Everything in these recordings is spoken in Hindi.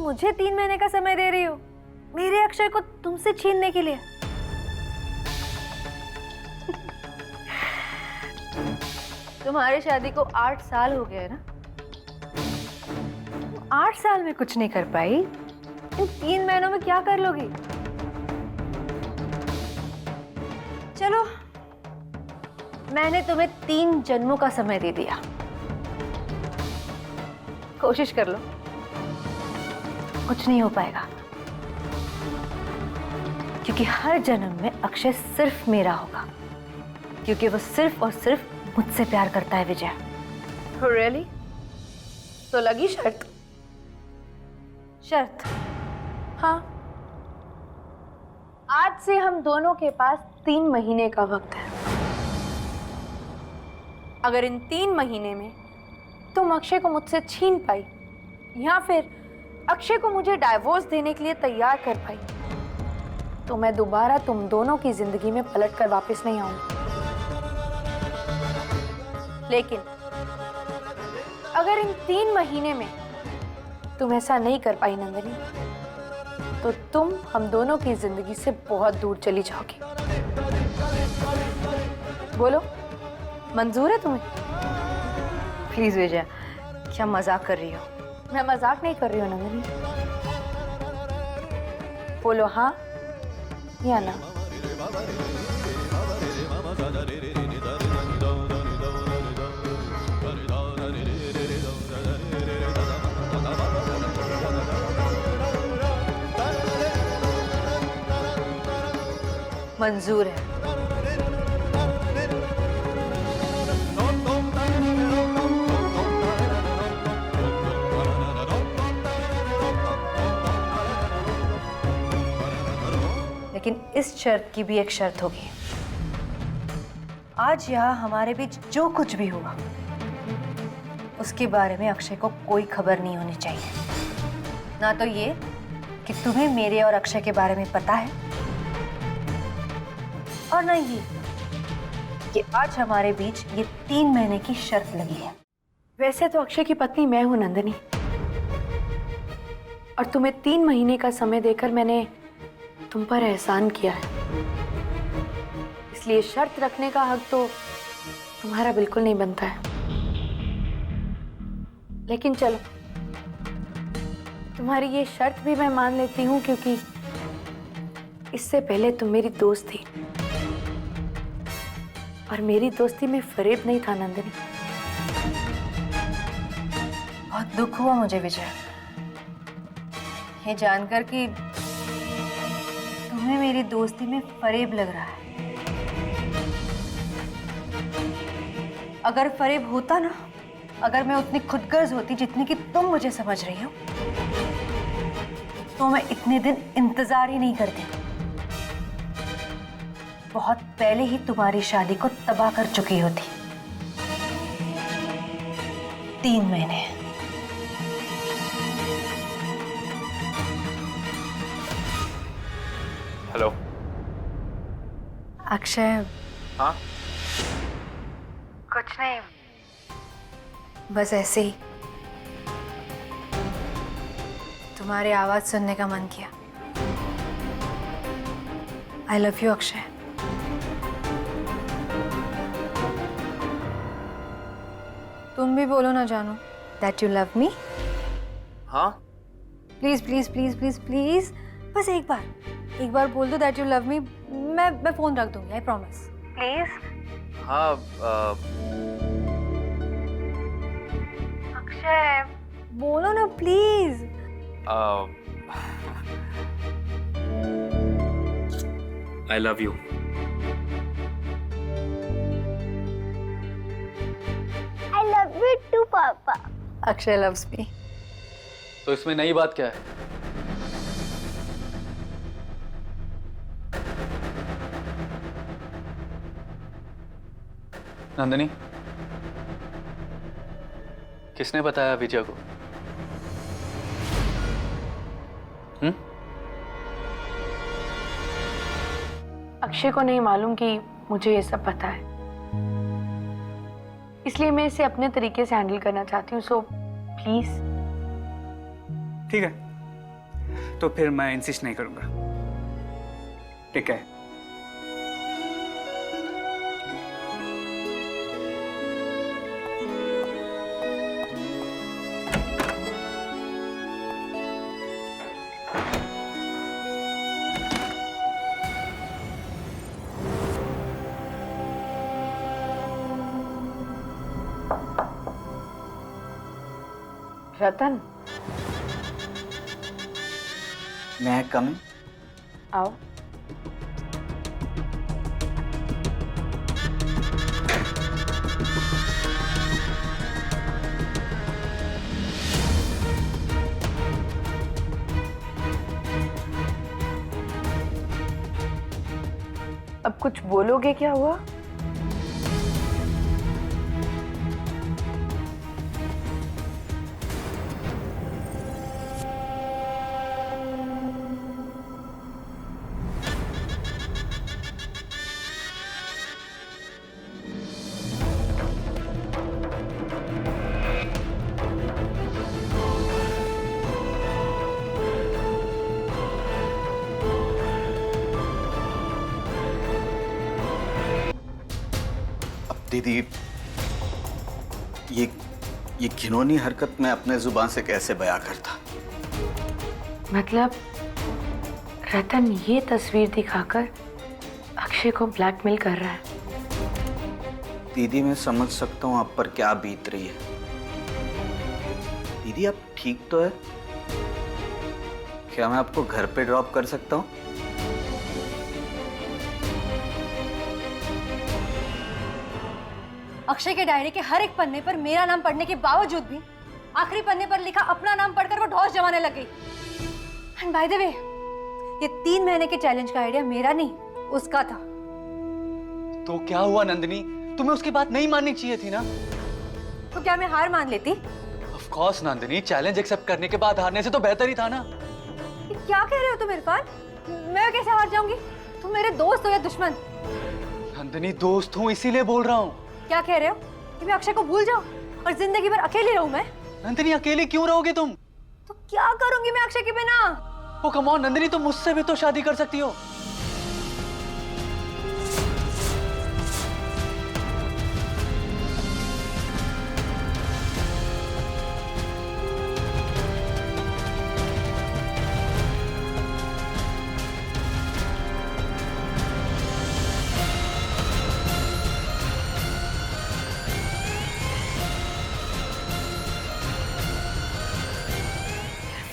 मुझे 3 महीने का समय दे रही हो मेरे अक्षय को तुमसे छीनने के लिए? तुम्हारी शादी को 8 साल हो गए ना? 8 साल में कुछ नहीं कर पाई, इन 3 महीनों में क्या कर लोगी? चलो, मैंने तुम्हें 3 जन्मों का समय दे दिया, कोशिश कर लो। कुछ नहीं हो पाएगा, क्योंकि हर जन्म में अक्षय सिर्फ मेरा होगा, क्योंकि वो सिर्फ और सिर्फ मुझसे प्यार करता है। विजय, रियली? तो लगी शर्त? शर्त? हाँ, आज से हम दोनों के पास 3 महीने का वक्त है। अगर इन 3 महीने में तुम अक्षय को मुझसे छीन पाई या फिर अक्षय को मुझे डाइवोर्स देने के लिए तैयार कर पाई, तो मैं दोबारा तुम दोनों की जिंदगी में पलट कर वापस नहीं आऊंगी। लेकिन अगर इन 3 महीने में तुम ऐसा नहीं कर पाई नंदिनी, तो तुम हम दोनों की जिंदगी से बहुत दूर चली जाओगी। बोलो, मंजूर है तुम्हें? प्लीज विजय, क्या मजाक कर रही हो? मैं मजाक नहीं कर रही हूँ नंदिनी। बोलो हाँ या ना। मंजूर है। लेकिन इस शर्त की भी एक शर्त होगी। आज यहाँ हमारे बीच जो कुछ भी हुआ, उसके बारे में अक्षय को कोई खबर नहीं होनी चाहिए। ना तो ये कि तुम्हें मेरे और अक्षय के बारे में पता है, और ना ये कि आज हमारे बीच ये 3 महीने की शर्त लगी है। वैसे तो अक्षय की पत्नी मैं हूं नंदिनी, और तुम्हें 3 महीने का समय देकर मैंने तुम पर एहसान किया है, इसलिए शर्त रखने का हक तो तुम्हारा बिल्कुल नहीं बनता है। लेकिन चलो, तुम्हारी ये शर्त भी मैं मान लेती हूँ, क्योंकि इससे पहले तुम मेरी दोस्त थी और मेरी दोस्ती में फरेब नहीं था नंदिनी। बहुत दुख हुआ मुझे विजय, ये जानकर कि तुम्हें मेरी दोस्ती में फरेब लग रहा है। अगर फरेब होता ना, अगर मैं उतनी खुदगर्ज होती जितनी कि तुम मुझे समझ रही हो, तो मैं इतने दिन इंतजार ही नहीं करती। बहुत पहले ही तुम्हारी शादी को तबाह कर चुकी होती। 3 महीने। हेलो अक्षय। हाँ, कुछ नहीं, बस ऐसे ही तुम्हारी आवाज सुनने का मन किया। I love you Akshay. तुम भी बोलो ना जानू, दैट यू लव मी। हाँ, please please please please please, बस एक बार बोल दो दैट यू लव मी। मैं फोन रख दूंगी, आई प्रॉमिस। प्लीज। हाँ, अक्षय बोलो ना please. I love you. I love you too, पापा। Akshay loves me. तो इसमें नई बात क्या है? नंदिनी, किसने बताया विजय को? अक्षय को नहीं मालूम कि मुझे ये सब पता है, इसलिए मैं इसे अपने तरीके से हैंडल करना चाहती हूँ। So please. ठीक है, तो फिर मैं इंसिस्ट नहीं करूंगा। ठीक है? रतन, मैं कम आओ। अब कुछ बोलोगे? क्या हुआ? दीदी, ये घिनौनी हरकत मैं अपने जुबान से कैसे बयां करता। मतलब रतन ये तस्वीर दिखाकर अक्षय को ब्लैकमेल कर रहा है। दीदी, मैं समझ सकता हूँ आप पर क्या बीत रही है। दीदी, आप ठीक तो है? क्या मैं आपको घर पे ड्रॉप कर सकता हूँ? अक्षय के डायरी के हर एक पन्ने पर मेरा नाम पढ़ने के बावजूद भी आखिरी पन्ने पर लिखा अपना नाम पढ़कर वो ढौस जमाने लग गई। एंड बाय द वे, ये 3 महीने के चैलेंज का आइडिया मेरा नहीं, उसका था। तो क्या हुआ नंदिनी? तुम्हें उसकी बात नहीं माननी चाहिए थी ना? तो क्या मैं हार मान लेती? Of course Nandini, challenge accept करने के बाद हारने से तो बेहतर ही था ना। ये क्या कह रहे हो तुम इरफान? मैं कैसे हार जाऊंगी? तुम मेरे दोस्त हो या दुश्मन? नंदिनी, दोस्त हूँ इसीलिए बोल रहा हूँ। क्या कह रहे हो कि मैं अक्षय को भूल जाऊं और जिंदगी भर अकेली रहूं मैं? नंदिनी, अकेले क्यों रहोगे तुम? तो क्या करूंगी मैं अक्षय के बिना? ओ कम ऑन नंदिनी, तुम मुझसे भी तो शादी कर सकती हो।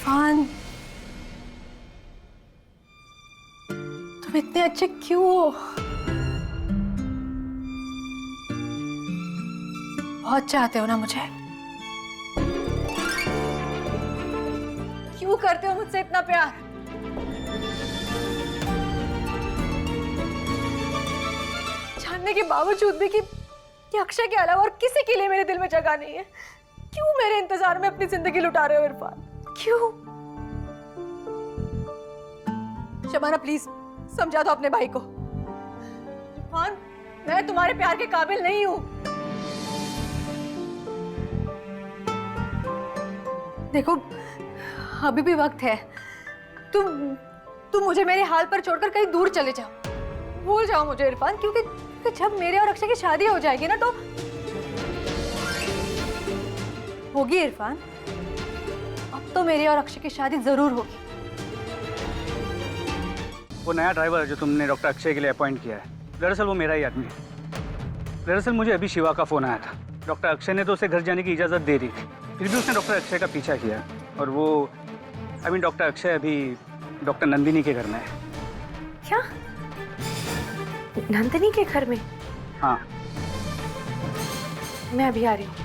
इरफान, तुम इतने अच्छे क्यों हो? बहुत चाहते हो ना मुझे? क्यों करते हो मुझसे इतना प्यार? जानने के बावजूद भी कि अक्षय के अलावा और किसी के लिए मेरे दिल में जगह नहीं है, क्यों मेरे इंतजार में अपनी जिंदगी लुटा रहे हो इरफान? क्यों? शबाना, प्लीज समझा दो अपने भाई को। इरफान, मैं तुम्हारे प्यार के काबिल नहीं हूं। देखो, अभी भी वक्त है। तुम मुझे मेरे हाल पर छोड़कर कहीं दूर चले जाओ, भूल जाओ मुझे इरफान, क्योंकि जब मेरे और अक्षय की शादी हो जाएगी ना, तो होगी इरफान। अब तो मेरी और अक्षय की शादी जरूर होगी। वो नया ड्राइवर जो तुमने डॉक्टर अक्षय के लिए अपॉइंट किया है, दरअसल वो मेरा ही आदमी है। दरअसल मुझे अभी शिवा का फ़ोन आया था। डॉक्टर अक्षय ने तो उसे घर जाने की इजाज़त दे दी थी, फिर भी उसने डॉक्टर अक्षय का पीछा किया। और वो डॉक्टर अक्षय अभी डॉक्टर नंदिनी के घर में है। क्या? नंदिनी के घर में? हाँ। मैं अभी आ रही हूँ।